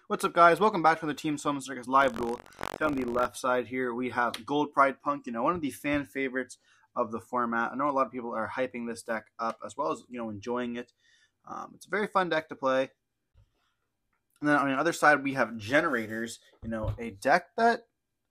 What's up, guys? Welcome back to the Team Solemn Circus live duel. Down the left side here, we have Gold Pride Punk. One of the fan favorites of the format. I know a lot of people are hyping this deck up as well as enjoying it. It's a very fun deck to play. And then on the other side, we have Generators. A deck that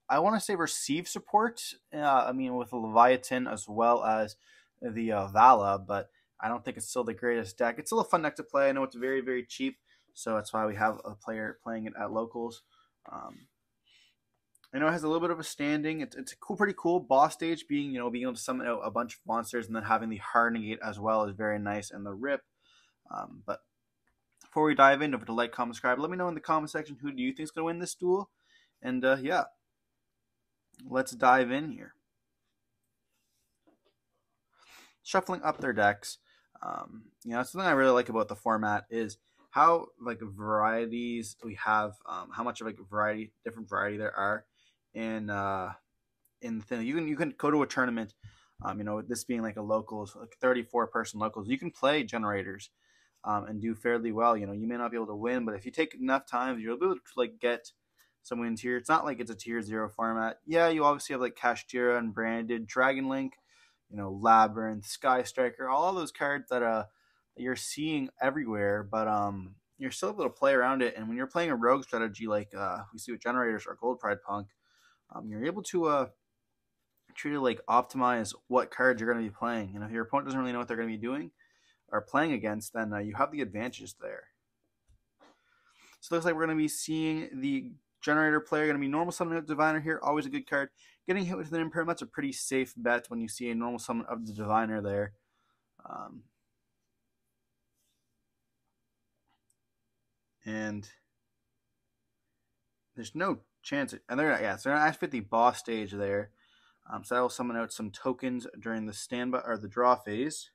I want to say receives support. With the Leviathan as well as the Vala, but I don't think it's still the greatest deck. It's still a fun deck to play. I know it's very, very cheap. So that's why we have a player playing it at locals. I know it has a little bit of a standing. It's a pretty cool boss stage. Being able to summon out a bunch of monsters and then having the hard negate as well is very nice. And the rip. But before we dive in, don't forget to like, comment, subscribe. Let me know in the comment section who do you think is going to win this duel. And yeah, let's dive in here. Shuffling up their decks. Something I really like about the format is how varieties we have, how much of different variety there are in the thing. You can go to a tournament, this being like a locals, 34-person locals, you can play Generators and do fairly well. You may not be able to win, but if you take enough time, you'll be able to get some wins here. It's not like it's a tier 0 format. Yeah, you obviously have Kashtira and Branded, Dragon Link, Labyrinth, Sky Striker, all of those cards that you're seeing everywhere, but you're still able to play around it. And when you're playing a rogue strategy like we see with Generators or Gold Pride Punk, you're able to truly optimize what cards you're going to be playing. And if your opponent doesn't really know what they're going to be doing or playing against, then you have the advantages there. So it looks like we're going to be seeing the Generator player going to be normal summon of Diviner here. Always a good card. Getting hit with an Imperm, that's a pretty safe bet when you see a normal summon of the Diviner there. And there's no chance. And they're going to activate the boss stage there. So that will summon out some tokens during the standby or the draw phase.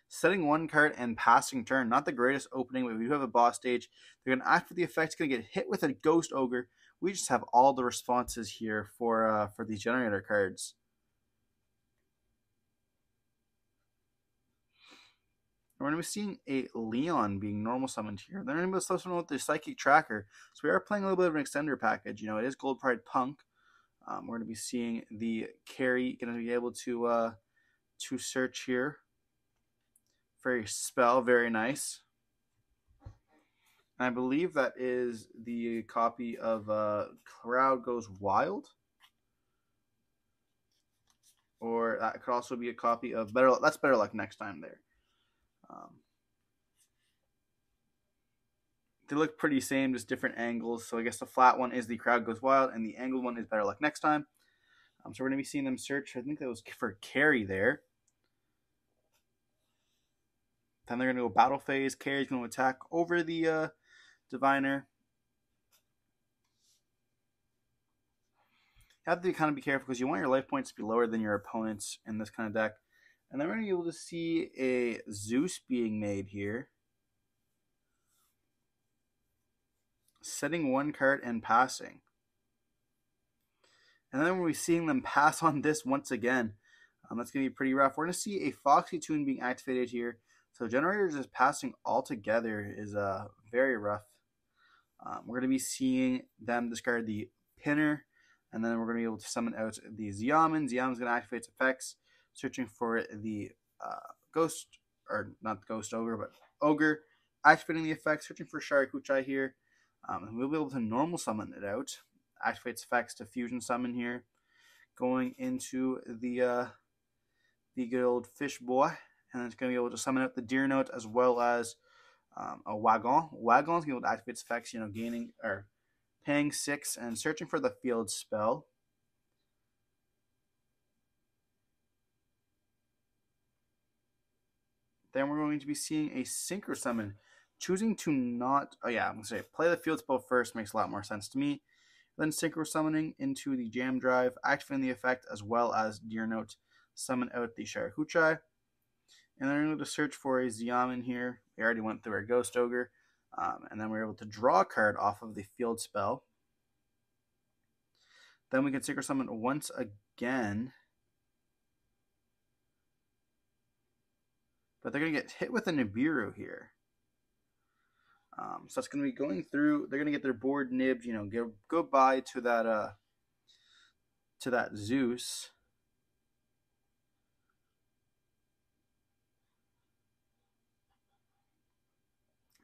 Setting one card and passing turn. Not the greatest opening, but if you have a boss stage, they're going to activate the effect. It's going to get hit with a Ghost Ogre. We just have all the responses here for these Generator cards. We're going to be seeing a Leon being normal summoned here. They're going to be able to summon with the Psychic Tracker. So we are playing a little bit of an extender package. It is Gold Pride Punk. We're going to be seeing the carry going to be able to search here for a spell. Very nice. And I believe that is the copy of Crowd Goes Wild. Or that could also be a copy of That's Better Luck Next Time there. They look pretty same, just different angles. So I guess the flat one is the Crowd Goes Wild, and the angled one is Better Luck Next Time. So we're going to be seeing them search. I think that was for carry there. Then they're going to go battle phase. Carry's going to attack over the Diviner. You have to kind of be careful because you want your life points to be lower than your opponents in this kind of deck. And then we're going to be able to see a Zeus being made here. Setting one card and passing. And then we'll be seeing them pass on this once again. That's going to be pretty rough. We're going to see a Foxy Tune being activated here. So Generators is passing altogether is very rough. We're going to be seeing them discard the Pinner. And then we're going to be able to summon out the Xiamen. Xiamen's going to activate its effects. Searching for the Ghost, or not Ghost Ogre, but Ogre. Activating the effects. Searching for Sharakuchai here. And we'll be able to normal summon it out. Activates effects to fusion summon here. Going into the good old fish boy. And it's going to be able to summon out the Deer Note as well as a Wagon. Wagon's going to be able to activate its effects, gaining or paying 6 and searching for the field spell. Then we're going to be seeing a Synchro Summon. Choosing to not, I'm going to say play the field spell first makes a lot more sense to me. Then Synchro Summoning into the Jam Drive, activating the effect as well as Deer Note, summon out the Sharakuchai. And then we're going to search for a Xiamen here. We already went through our Ghost Ogre. And then we're able to draw a card off of the field spell. Then we can Synchro Summon once again. But they're going to get hit with a Nibiru here. So it's going to be going through. They're going to get their board nibbed. You know, go by to that Zeus.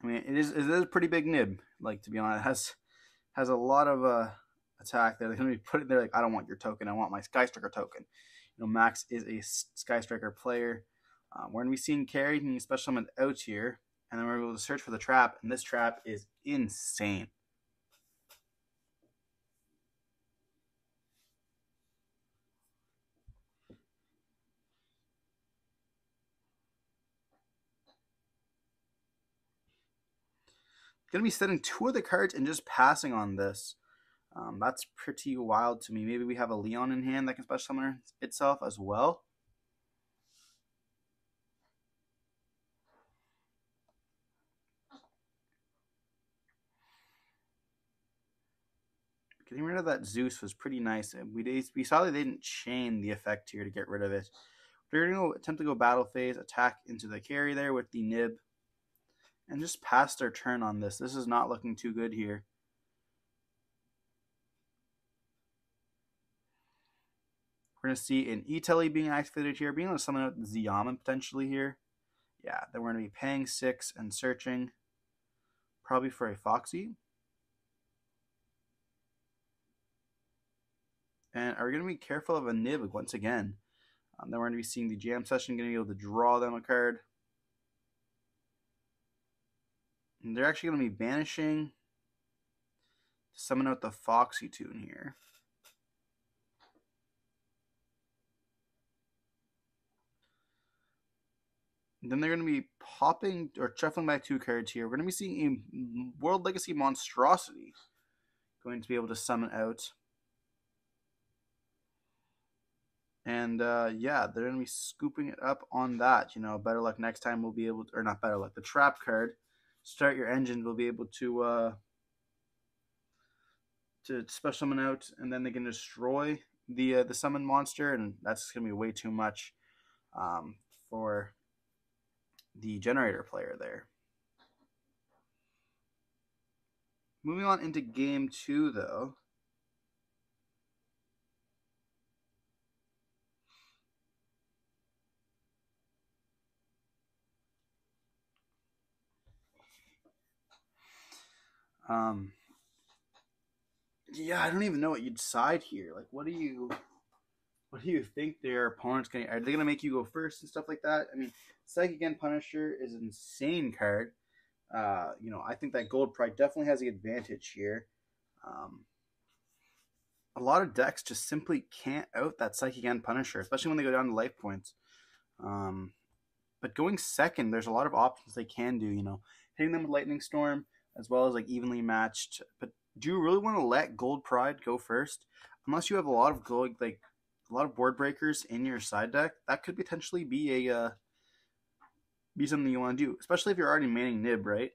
I mean, it is a pretty big nib. Like, to be honest, it has a lot of attack there. They're going to be putting there like, I don't want your token. I want my Sky Striker token. You know, Max is a Sky Striker player. We're going to be seeing carry. He special summon out here, and then we're able to search for the trap. And this trap is insane. Going to be setting 2 of the cards and just passing on this. That's pretty wild to me. Maybe we have a Leon in hand that can special summon itself as well. Getting rid of that Zeus was pretty nice. We saw that they didn't chain the effect here to get rid of it. They're going to attempt to go battle phase, attack into the carry there with the nib, and just pass their turn on this. This is not looking too good here. We're going to see an E-Telly being activated here, being able to summon out Ziyama potentially here. Yeah, then we're going to be paying 6 and searching, probably for a Foxy. And are we going to be careful of a nib once again? Then we're going to be seeing the jam session, going to be able to draw them a card. And they're actually going to be banishing to summon out the Foxy tune here. And then they're going to be popping or shuffling back 2 cards here. We're going to be seeing a World Legacy Monstrosity going to be able to summon out. And yeah, they're going to be scooping it up on that. You know, better luck next time we'll be able to, or not better luck, the trap card, start your engine, will be able to special summon out, and then they can destroy the summon monster, and that's going to be way too much for the generator player there. Moving on into game 2, though. Yeah, I don't even know what you'd side here. Like, what do you think their opponent's going to... Are they going to make you go first and stuff like that? I mean, Psychic End Punisher is an insane card. You know, I think that Gold Pride definitely has the advantage here. A lot of decks just simply can't out that Psychic End Punisher, especially when they go down to life points. But going second, there's a lot of options they can do, you know. Hitting them with Lightning Storm, as well as like evenly matched. But do you really want to let Gold Pride go first? Unless you have a lot of gold, like a lot of board breakers in your side deck, that could potentially be a be something you want to do, especially if you're already manning Nib, right?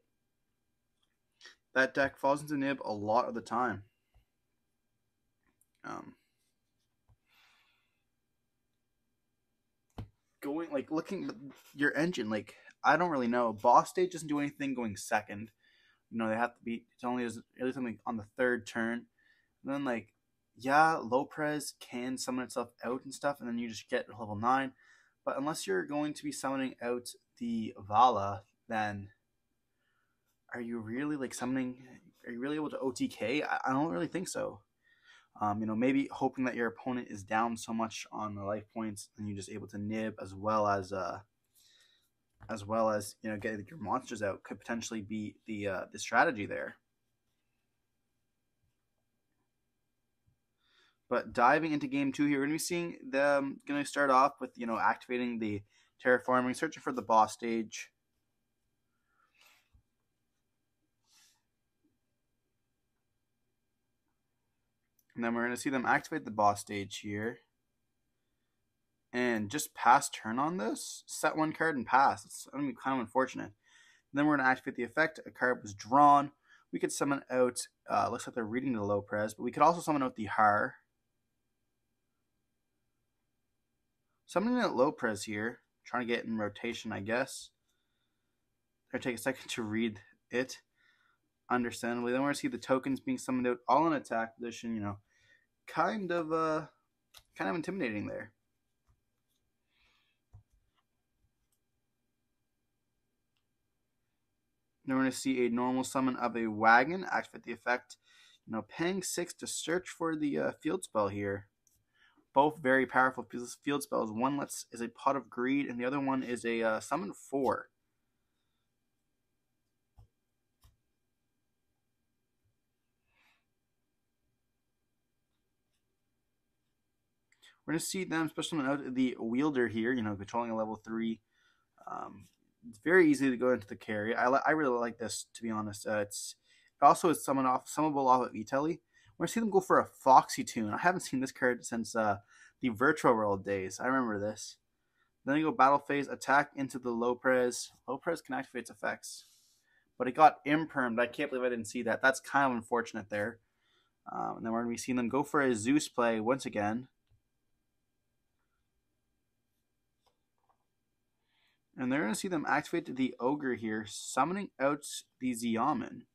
That deck falls into Nib a lot of the time. Going like looking your engine, like I don't really know. Boss stage doesn't do anything going second. You know, they have to be, it's only at least something on the 3rd turn. And then like, yeah, Lopez can summon itself out and stuff, and then you just get level 9. But unless you're going to be summoning out the Vala, then are you really like summoning? Are you really able to OTK? I don't really think so. You know, maybe hoping that your opponent is down so much on the life points, and you're just able to nib as well as you know, getting your monsters out could potentially be the strategy there. But diving into game 2 here, we're going to be seeing them going to start off with, you know, activating the terraforming, searching for the boss stage. And then we're going to see them activate the boss stage here. And just pass turn on this. Set 1 card and pass. It's going to be kind of unfortunate. And then we're going to activate the effect. A card was drawn. We could summon out, looks like they're reading the Lopez, but we could also summon out the Har. Summoning out Lopez here. Trying to get in rotation, I guess. Gonna take a second to read it. understandably. Then we're going to see the tokens being summoned out all in attack position, you know, kind of intimidating there. Then we're going to see a normal summon of a wagon. Activate the effect, you know, paying 6 to search for the field spell here. Both very powerful field spells. One is a Pot of Greed, and the other one is a Summon 4. We're going to see them special summon out the Wielder here, you know, controlling a level 3. It's very easy to go into the carry. I really like this, to be honest. It also is summonable off of Vitelli. We're going to see them go for a Foxy Tune. I haven't seen this card since the Virtual World days. I remember this. Then you go Battle Phase, attack into the Lopres. Lopres can activate its effects. But it got impermed. I can't believe I didn't see that. That's kind of unfortunate there. And then we're going to be seeing them go for a Zeus play once again. And they're going to see them activate the Ogre here, summoning out the Xiamen.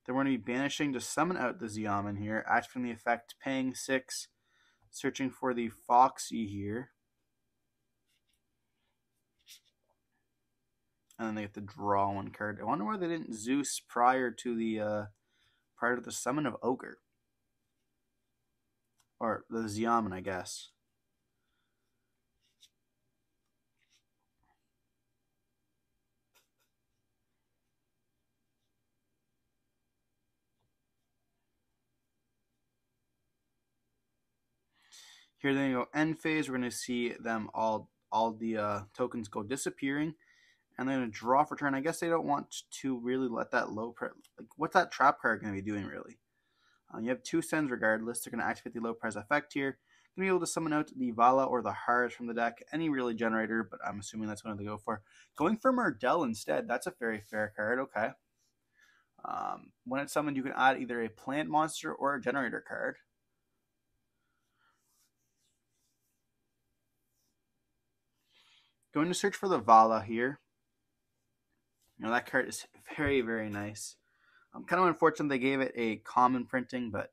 Then we're going to be banishing to summon out the Xiamen here, activating the effect, paying 6, searching for the Foxy here. And then they have to draw one card. I wonder why they didn't Zeus prior to the summon of Ogre. Or the Xiamen, I guess. Here then you go end phase. We're going to see them all the tokens go disappearing. And they're going to draw for turn. I guess they don't want to really let that low price. Like, what's that trap card going to be doing, really? You have 2 sends regardless. They're going to activate the low price effect here. Going to be able to summon out the Vala or the Hars from the deck. Any really generator, but I'm assuming that's what they go for. Going for Murdell instead. That's a very fair card. Okay. When it's summoned, you can add either a plant monster or a generator card. Going to search for the Vala here. You know, that card is very, very nice. Kind of unfortunate they gave it a common printing, but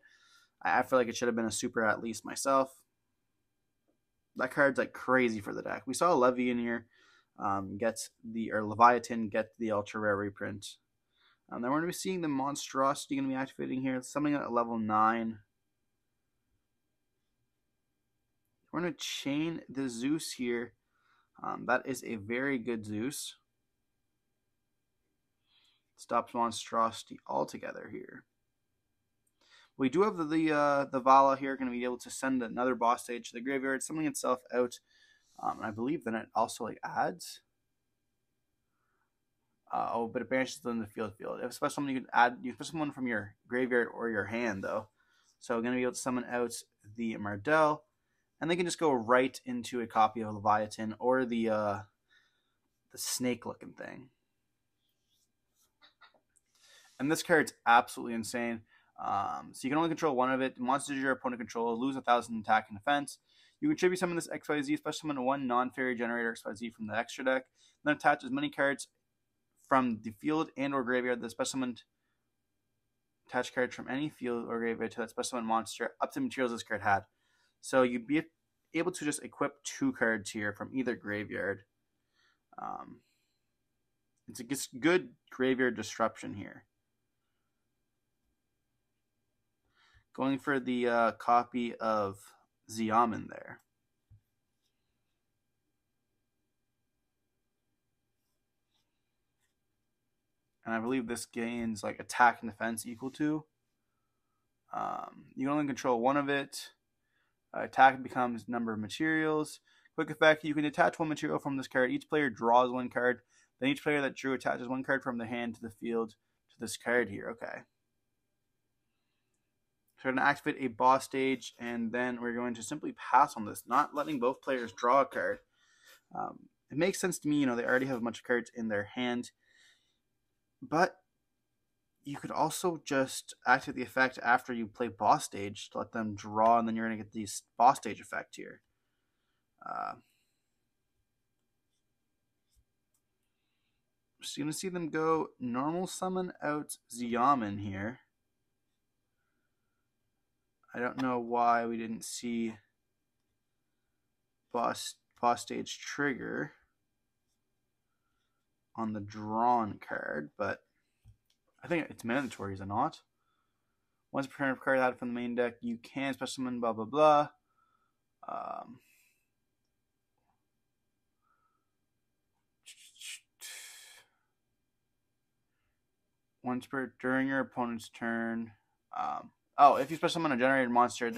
I feel like it should have been a super at least myself. That card's like crazy for the deck. We saw Levy in here Leviathan get the ultra rare reprint. Then we're going to be seeing the monstrosity going to be activating here. Something at level 9. We're going to chain the Zeus here. That is a very good Zeus. Stops monstrosity altogether here. We do have the Vala here, going to be able to send another boss stage to the graveyard, summoning itself out. And I believe then it also adds. But it banishes them in the field. If special summon, you can special summon from your graveyard or your hand though. So we're going to be able to summon out the Mardell, and they can just go right into a copy of Leviathan or the snake-looking thing. And this card's absolutely insane. So you can only control one of it. Monsters your opponent controls lose 1,000 attack and defense. You contribute summon this XYZ, special summon 1 non-fairy generator XYZ from the extra deck. Then attach as many cards from the field and or graveyard that special summoned. Attach cards from any field or graveyard to that special summon monster up to the materials this card had. So you'd be able to just equip 2 cards here from either graveyard. It's a good graveyard disruption here. Going for the copy of Xiamen there. And I believe this gains like attack and defense equal to. You can only control one of it. Attack becomes number of materials. Quick effect, you can attach 1 material from this card. Each player draws 1 card. Then each player that drew attaches 1 card from the hand to the field to this card here. Okay. So we're going to activate a boss stage, and then we're going to simply pass on this, not letting both players draw a card. It makes sense to me, you know, they already have a bunch of cards in their hand. But you could also just activate the effect after you play boss stage to let them draw, and then you're going to get the boss stage effect here. Just going to see them go normal summon out Xiamen here. I don't know why we didn't see boss stage trigger on the drawn card, but I think it's mandatory, is it not? Once per turn of card added from the main deck, you can special summon blah blah blah. Once per during your opponent's turn. If you special summon a generated monster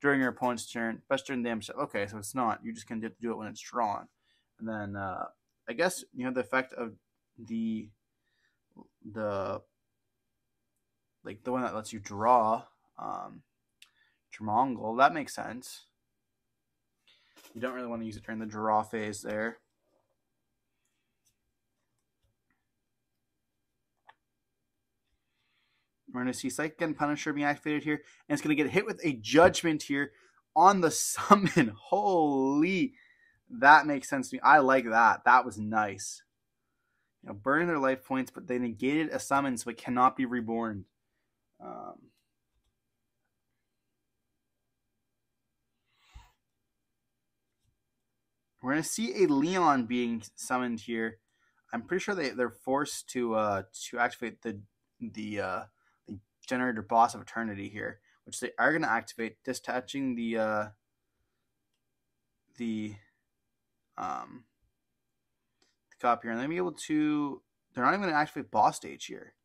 during your opponent's turn, best turn damage. Okay, so it's not. You just can do it when it's drawn, and then I guess the effect of the one that lets you draw Mongol. That makes sense. You don't really want to use it during the draw phase there. We're going to see Psychic and Punisher being activated here, and it's going to get hit with a Judgment here on the summon. Holy, that makes sense to me. I like that. That was nice. Burning their life points, but they negated a summon, so it cannot be reborn. We're going to see a Leon being summoned here. I'm pretty sure they're forced to activate the Generator Boss of Eternity here, which they are going to activate, detaching the copy here, and they'll be able to. They're not even going to activate Boss Stage here.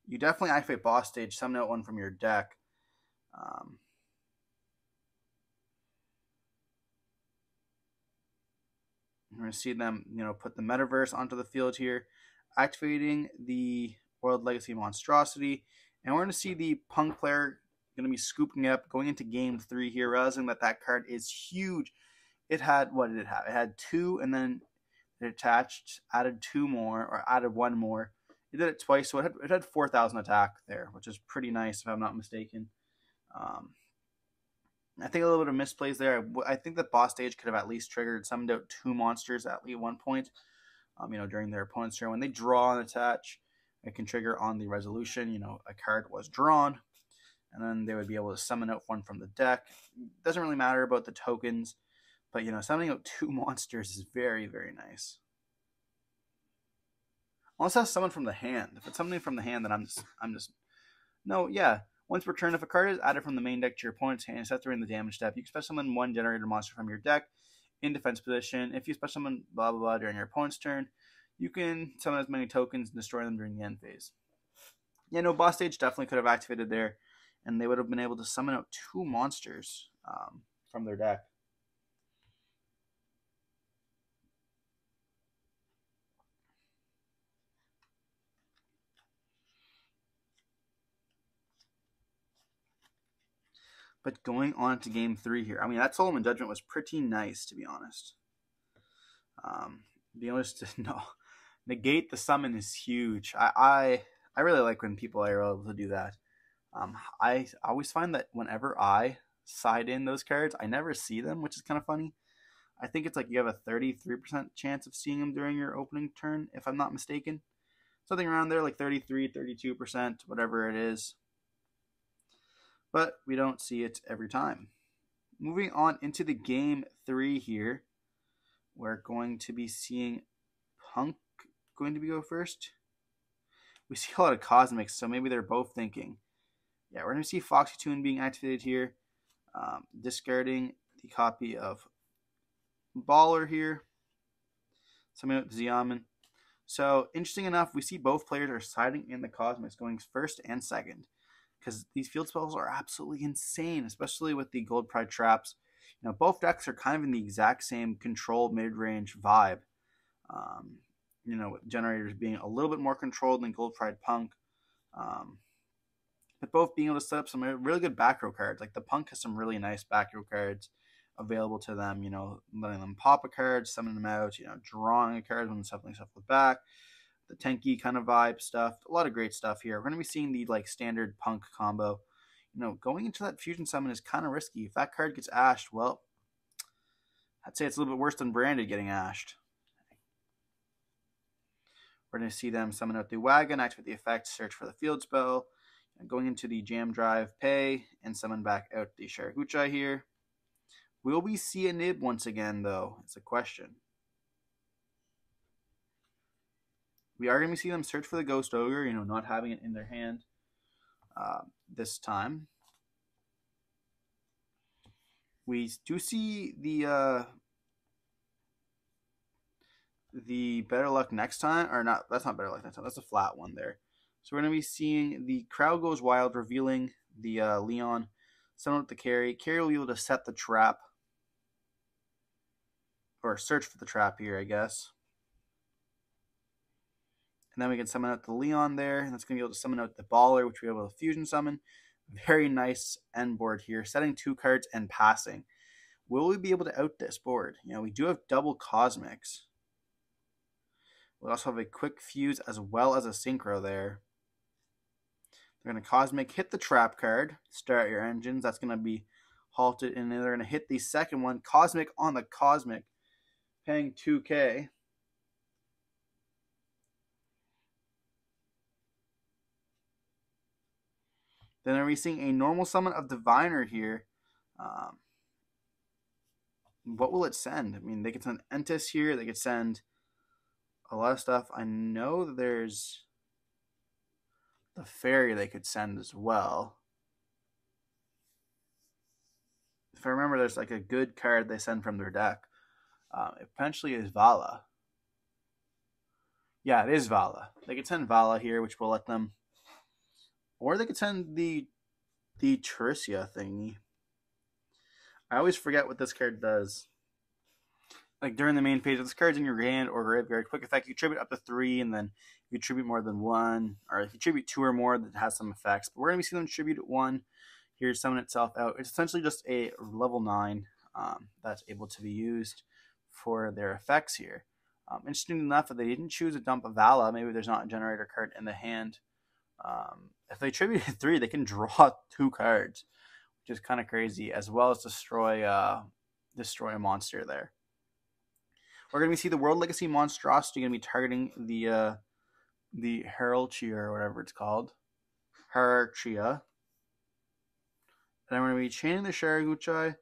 You definitely activate Boss Stage, summon out one from your deck. We're going to see them, put the Metaverse onto the field here, activating the World Legacy Monstrosity, and we're going to see the Punk player going to be scooping up, going into Game 3 here, realizing that card is huge. It had, what did it have? It had 2, and then it attached, added 2 more, or added 1 more. It did it twice, so it had 4,000 attack there, which is pretty nice if I'm not mistaken. I think a little bit of misplays there. I think that Boss Stage could have at least summoned out 2 monsters at least one point, during their opponent's turn. When they draw and attach, it can trigger on the resolution, a card was drawn, and then they would be able to summon out one from the deck. Doesn't really matter about the tokens, but, summoning out 2 monsters is very, very nice. Unless that's someone from the hand. If it's something from the hand, then I'm just no, yeah. Once per turn, if a card is added from the main deck to your opponent's hand, except during the damage step, you can special summon 1 generator monster from your deck in defense position. If you special summon blah blah blah during your opponent's turn, you can summon as many tokens and destroy them during the end phase. Boss Stage definitely could have activated there, and they would have been able to summon out 2 monsters from their deck. But going on to Game 3 here, that Solemn Judgment was pretty nice, to be honest. Being able to negate the summon is huge. I really like when people are able to do that. I always find that whenever I side in those cards, I never see them, which is kind of funny. I think it's like you have a 33% chance of seeing them during your opening turn, if I'm not mistaken. Something around there, like 33, 32%, whatever it is. But we don't see it every time. Moving on into the Game 3 here, we're going to be seeing P.U.N.K going to go first. We see a lot of Cosmics, so maybe they're both thinking. Yeah, we're going to see Foxy Tune being activated here, discarding the copy of Baller here, something with Xiamen. So, interesting enough, we see both players are siding in the Cosmics, going first and second, because these field spells are absolutely insane, especially with the Gold Pride traps. Both decks are kind of in the exact same control mid-range vibe. With Generators being a little bit more controlled than Gold Pride P.U.N.K. But both being able to set up some really good back row cards. Like the P.U.N.K has some really nice back row cards available to them. Letting them pop a card, summon them out, drawing a card when something stuff with back. The tanky kind of vibe stuff. A lot of great stuff here. We're going to be seeing the standard P.U.N.K combo. Going into that fusion summon is kind of risky. If that card gets ashed, well, I'd say it's a little bit worse than Branded getting ashed. We're going to see them summon out the wagon, activate the effect, search for the field spell, and going into the jam drive, pay, and summon back out the Sharaguchi here. Will we see a nib once again, though? It's a question. We are going to see them search for the Ghost Ogre, not having it in their hand this time. We do see the better luck next time, or not, that's not better luck next time, that's a flat one there. So we're going to be seeing the crowd goes wild, revealing the Leon, summon with the carry. Carry will be able to set the trap, or search for the trap here, I guess. And then we can summon out the Leon there, and that's going to be able to summon out the Baller, which we're able to fusion summon. Very nice end board here, setting 2 cards and passing. Will we be able to out this board? We do have double Cosmics. We'll also have a quick fuse as well as a synchro there. They're going to Cosmic, hit the trap card, start your engines. That's going to be halted, and then they're going to hit the second one, Cosmic on the Cosmic, paying 2K. Then are we seeing a normal summon of Diviner here? What will it send? I mean, they could send Entis here. They could send a lot of stuff. I know that there's the Fairy they could send as well. If I remember, there's like a good card they send from their deck. It potentially is Vala. Yeah, it is Vala. They could send Vala here, which will let them... Or they could send the Tricia thingy. I always forget what this card does. Like during the main phase, if this card's in your hand or graveyard, quick effect, you tribute up to 3, and then you tribute more than 1. Or if you tribute 2 or more, that has some effects. But we're going to be seeing them tribute at 1. Here, summon itself out. It's essentially just a level 9 that's able to be used for their effects here. Interesting enough, if they didn't choose a dump of Vala, maybe there's not a generator card in the hand. If they tribute 3, they can draw 2 cards, which is kind of crazy, as well as destroy a monster there. We're going to see the World Legacy Monstrosity going to be targeting the Heralchia, or whatever it's called. Heralchia. And I'm going to be chaining the Sharaguchi to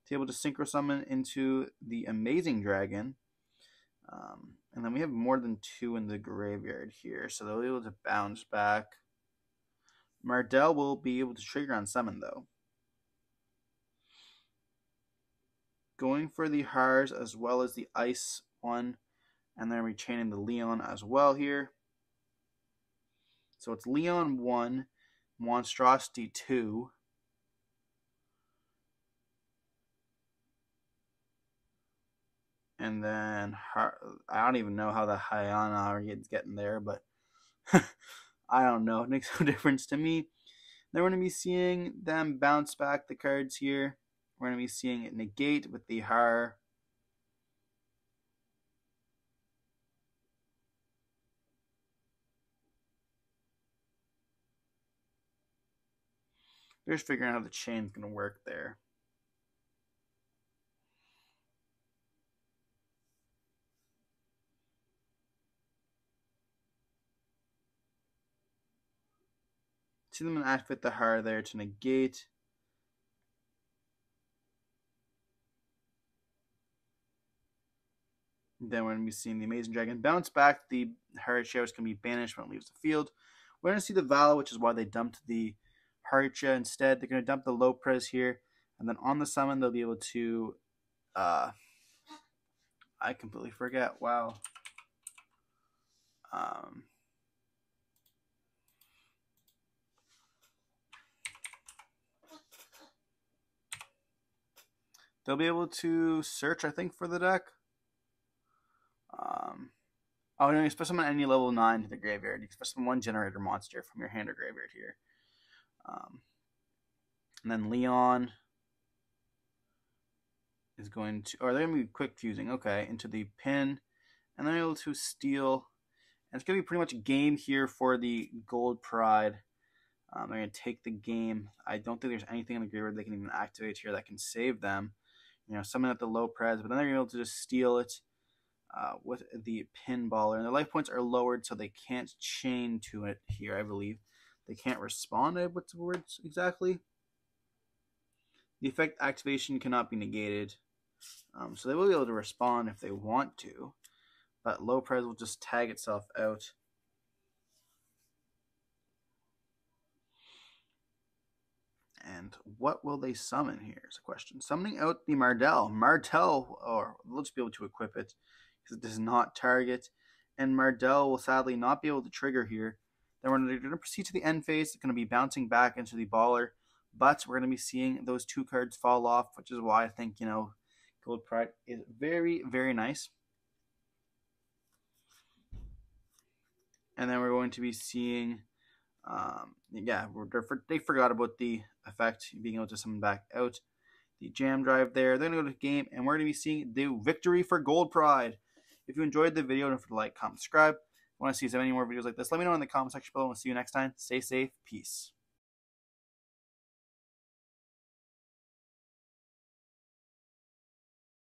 be able to synchro summon into the Amazing Dragon. And then we have more than 2 in the graveyard here, so they'll be able to bounce back. Mardell will be able to trigger on summon, though. Going for the Hars as well as the Ice one, and then retaining the Leon as well here. So it's Leon 1, Monstrosity 2. And then, I don't even know how the Hyana is getting there, but I don't know. It makes no difference to me. Then we're going to be seeing them bounce back the cards here. We're going to be seeing it negate with the Har. They're just figuring out how the chain's going to work there. See them activate the Har there to negate. Then we're going to be seeing the Amazing Dragon bounce back. The Harichia is going to be banished when it leaves the field. We're going to see the Vala, which is why they dumped the Harichia instead. They're going to dump the Lopres here. And then on the summon, they'll be able to... I completely forget. Wow. They'll be able to search, I think, for the deck. Oh, no, you can summon any level 9 to the graveyard. You can summon 1 generator monster from your hand or graveyard here. And then Leon is going to... Or they're going to be quick fusing. Okay, into the pin. And they're able to steal. And it's going to be pretty much a game here for the Gold Pride. They're going to take the game. I don't think there's anything in the graveyard they can even activate here that can save them. Summon at the low pres, but then they're able to just steal it. with the pinballer. And the life points are lowered so they can't chain to it here, I believe. They can't respond, what's the words exactly? The effect activation cannot be negated. So they will be able to respond if they want to. But low prize will just tag itself out. And what will they summon here is a question. Summoning out the Mardell. Martel, or let's be able to equip it because it does not target. And Mardell will sadly not be able to trigger here. Then we're going to proceed to the end phase. It's going to be bouncing back into the baller. But we're going to be seeing those 2 cards fall off, which is why I think, Gold Pride is very, very nice. And then we're going to be seeing, they forgot about the effect, being able to summon back out the jam drive there. They're going to go to the game, and we're going to be seeing the victory for Gold Pride. If you enjoyed the video, don't forget to like, comment, subscribe. If you want to see any more videos like this, let me know in the comment section below. We'll see you next time. Stay safe. Peace.